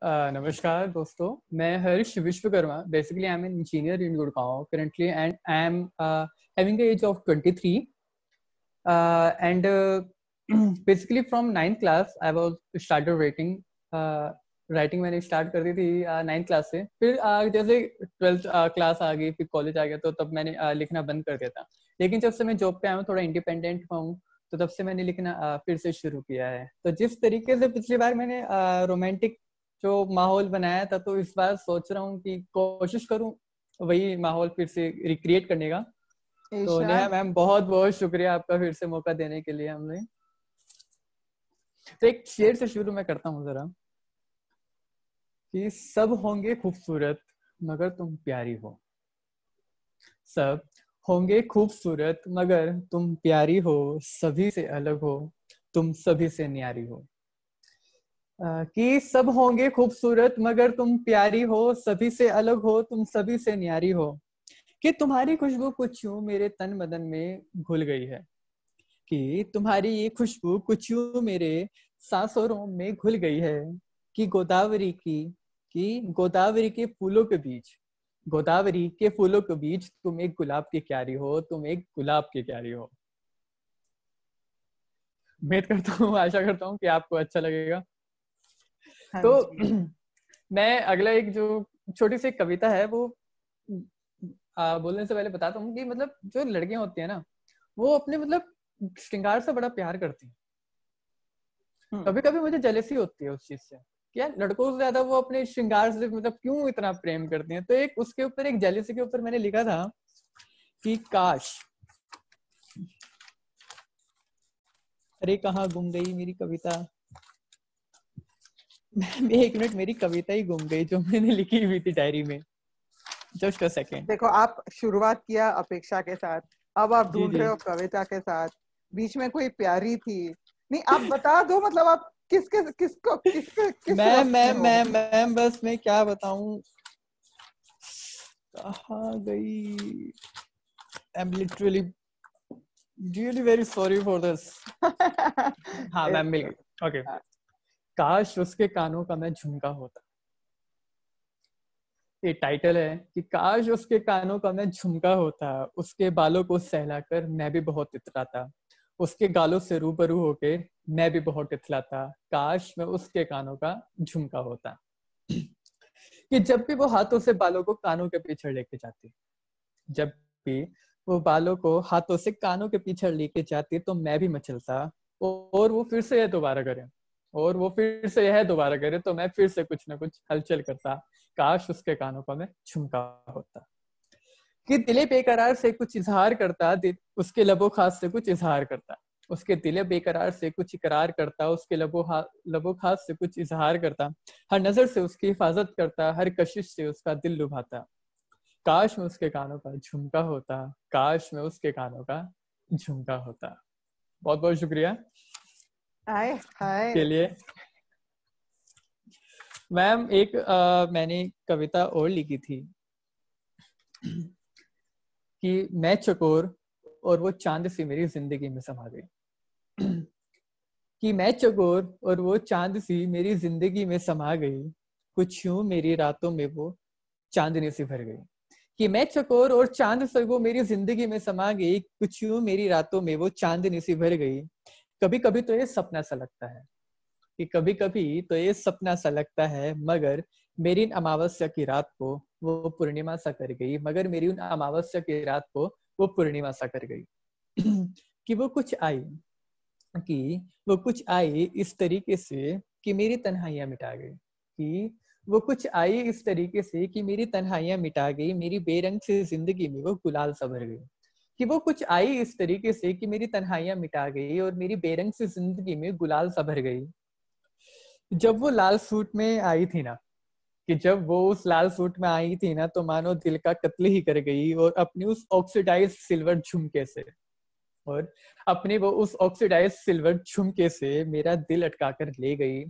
नमस्कार दोस्तों, मैं Harsh Vishwakarma. Basically I am an engineer in Gurgaon currently and I am having the age of 23 and basically from 9th class I was started writing. Writing मैंने start कर दी थी 9th class से। फिर जैसे 12th क्लास आ गई, फिर कॉलेज आ गया, तो तब मैंने लिखना बंद कर दिया था। लेकिन जब से मैं जॉब पे आया हूँ, थोड़ा इंडिपेंडेंट हूँ, तो तब से मैंने लिखना फिर से शुरू किया है। तो जिस तरीके से पिछली बार मैंने रोमांटिक जो माहौल बनाया था, तो इस बार सोच रहा हूँ कि कोशिश करूँ वही माहौल फिर से रिक्रिएट करने का। तो नेहा मैम, बहुत बहुत शुक्रिया आपका फिर से मौका देने के लिए हमें। तो एक शेर से शुरू मैं करता हूँ जरा, कि सब होंगे खूबसूरत मगर तुम प्यारी हो। सब होंगे खूबसूरत मगर तुम प्यारी हो, सभी से अलग हो, तुम सभी से न्यारी हो। कि सब होंगे खूबसूरत मगर तुम प्यारी हो, सभी से अलग हो, तुम सभी से न्यारी हो। कि तुम्हारी खुशबू कुछ यूं मेरे तन बदन में घुल गई है। कि तुम्हारी ये खुशबू कुछ यूं मेरे सांसों में घुल गई है। कि गोदावरी के फूलों के बीच, गोदावरी के फूलों के बीच तुम एक गुलाब की क्यारी हो, तुम एक गुलाब की क्यारी हो। उम्मीद करता हूँ, आशा करता हूँ कि आपको अच्छा लगेगा। तो मैं अगला एक जो छोटी सी कविता है वो बोलने से पहले बताता हूँ कि मतलब जो लड़कियां होती है ना, वो अपने मतलब श्रृंगार से बड़ा प्यार करती हैं। कभी कभी मुझे जेलसी होती है उस चीज से, क्या लड़कों से ज्यादा वो अपने श्रृंगार से मतलब क्यों इतना प्रेम करती हैं। तो एक उसके ऊपर, एक जेलसी के ऊपर मैंने लिखा था कि काश, अरे कहाँ गुम गई मेरी कविता। एक मिनट, मेरी कविता ही गुम गई जो मैंने लिखी हुई थी डायरी में। Just a second. देखो, आप शुरुआत किया अपेक्षा के साथ, अब आप ढूंढ जी रहे हो कविता के साथ, बीच में कोई प्यारी थी। नहीं, आप बता दो, मतलब आप किस रस में हो? मैं बस मैं क्या बताऊं, कहाँ गई। I am literally really very sorry for this. हाँ मैम, मिल गई। ओके। काश उसके कानों का मैं झुमका होता। ये टाइटल है कि काश उसके कानों का मैं झुमका होता, उसके बालों को सहलाकर मैं भी बहुत इतराता, उसके गालों से रूबरू होके मैं भी बहुत इतलाता। काश मैं उसके कानों का झुमका होता। कि जब भी वो हाथों से बालों को कानों के पीछे लेके जाती, जब भी वो बालों को हाथों से कानों के पीछे लेके जाती, तो मैं भी मचलता। और वो फिर से यह दोबारा करे, और वो फिर से यह दोबारा करे, तो मैं फिर से कुछ ना कुछ हलचल करता। काश उसके कानों का मैं झुमका होता। कि दिले बेकरार से कुछ इजहार करता, उसके लबो खास से कुछ इजहार करता। उसके दिले बेकरार से कुछ इकरार करता, उसके लबो खास से कुछ इजहार करता। हर नजर से उसकी हिफाजत करता, हर कशिश से उसका दिल लुभाता। काश मैं उसके कानों का झुमका होता, काश मैं उसके कानों का झुमका होता। बहुत बहुत शुक्रिया हाय हाय। के लिए। मैम एक मैंने कविता और लिखी थी कि मैं चकोर और वो चांद सी मेरी जिंदगी में समा गई। कि मैं चकोर और वो चांद सी मेरी जिंदगी में समा गई, कुछ यूं मेरी रातों में वो चांदनी सी भर गई। कि मैं चकोर और चांद सी वो मेरी जिंदगी में समा गई, कुछ यूं मेरी रातों में वो चांदनी सी भर गई। कभी कभी तो ये सपना सा लगता है, कि कभी कभी तो ये सपना सा लगता है, मगर मेरी अमावस्या की रात को वो पूर्णिमा सा कर गई, मगर मेरी उन अमावस्या की रात को वो पूर्णिमा सा कर गई। कि वो कुछ आई, कि वो कुछ आई इस तरीके से कि मेरी तन्हाइयां मिटा गई। कि वो कुछ आई इस तरीके से कि मेरी तन्हाइयां मिटा गई, मेरी बेरंग से जिंदगी में वो गुलाल सा भर गई। कि वो कुछ आई इस तरीके से कि मेरी तन्हाइयां मिटा गई और मेरी बेरंग से जिंदगी में गुलाल सा भर गई। जब वो लाल सूट में आई थी ना, कि जब वो उस लाल सूट में आई थी ना, तो मानो दिल का कत्ल ही कर गई, और अपनी उस ऑक्सीडाइज सिल्वर झुमके से, और अपने वो उस ऑक्सीडाइज सिल्वर झुमके से मेरा दिल अटका कर ले गई।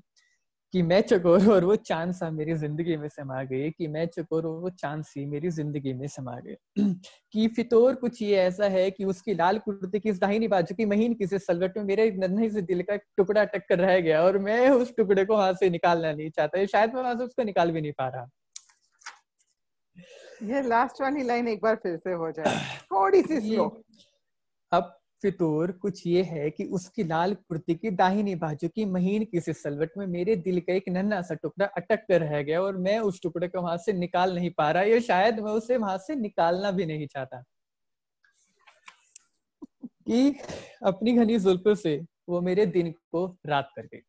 कि मैं चकोर और वो चांद सा मेरी जिंदगी में समा गए, कि मैं चकोर और वो चांद सी मेरी जिंदगी में समा गए। कि फितौर कुछ ये ऐसा है कि उसकी लाल कुर्ते की इस दाहिनी बाजू की महीन किसी सलवट में मेरे नन्हे से दिल का टुकड़ा अटक कर रह गया और मैं उस टुकड़े को वहां से निकालना नहीं चाहता, शायद मैं वहां से उसको निकाल भी नहीं पा रहा। ये लास्ट वाली लाइन एक बार फिर से हो जाए, थोड़ी सी स्लो। अब फितूर कुछ ये है कि उसकी लाल कुर्ती की दाहिनी बाजू की महीन किसी सलवट में मेरे दिल का एक नन्हा सा टुकड़ा अटक कर रह गया और मैं उस टुकड़े को वहां से निकाल नहीं पा रहा, या शायद मैं उसे वहां से निकालना भी नहीं चाहता। कि अपनी घनी जुल्फों से वो मेरे दिन को रात कर गई,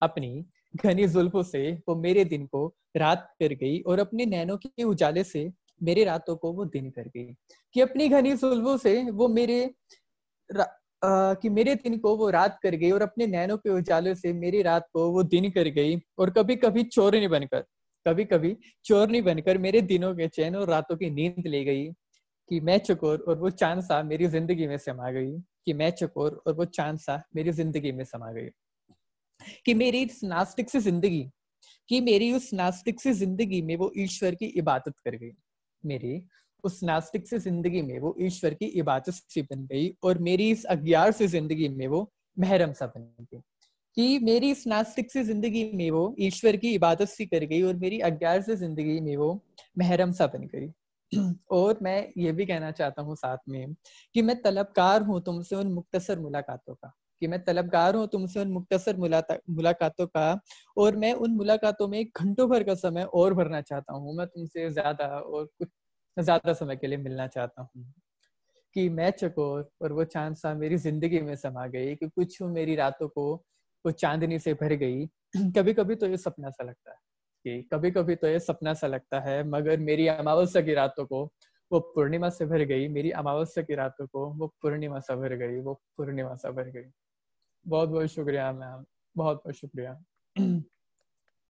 अपनी घनी जुल्फों से वो मेरे दिन को रात कर गई और अपने नैनों के उजाले से मेरे रातों को वो दिन कर गई। कि अपनी घनी जुल्फों से वो कि मेरे दिन को वो रात कर गई और अपने नैनों के उजाले से मेरी रात को वो दिन कर गई। और कभी कभी चोरनी बनकर मेरे दिनों के चैन और रातों की नींद ले गई। कि मैं चकोर और वो चांद सा मेरी जिंदगी में समा गई, कि मैं चकोर और वो चांद सा मेरी जिंदगी में समा गई। कि मेरी इस नास्तिक सी जिंदगी कि मेरी उस नास्तिक सी जिंदगी में वो ईश्वर की इबादत कर गई, मेरी उस नास्तिक से जिंदगी में वो ईश्वर की इबादत सी बन गई और मेरी इस अज्ञार से जिंदगी में वो महरम सा बन गई। कि मेरी इस नास्तिक से जिंदगी में वो ईश्वर की इबादत सी कर गई और मेरी अज्ञार से जिंदगी में वो महरम सा बन गई। और मैं ये भी कहना चाहता हूँ साथ में कि मैं तलबगार हूँ तुमसे उन मुख्तसर मुलाकातों का, कि मैं तलबगार हूँ तुमसे उन मुख्तसर मुलाकातों का, और मैं उन मुलाकातों में घंटों भर का समय और भरना चाहता हूँ। मैं तुमसे ज्यादा और कुछ ज्यादा समय के लिए मिलना चाहता हूँ। कि मैं चकोर और वो चांद सा मेरी जिंदगी में समा गई, कि कुछ मेरी रातों को वो चांदनी से भर गई। कभी कभी तो ये सपना सा लगता है, कि कभी कभी तो ये सपना सा लगता है, मगर मेरी अमावस्या की रातों को वो पूर्णिमा से भर गई, मेरी अमावस्या की रातों को वो पूर्णिमा से भर गई, वो पूर्णिमा से भर गई। बहुत बहुत शुक्रिया मैम, बहुत बहुत शुक्रिया।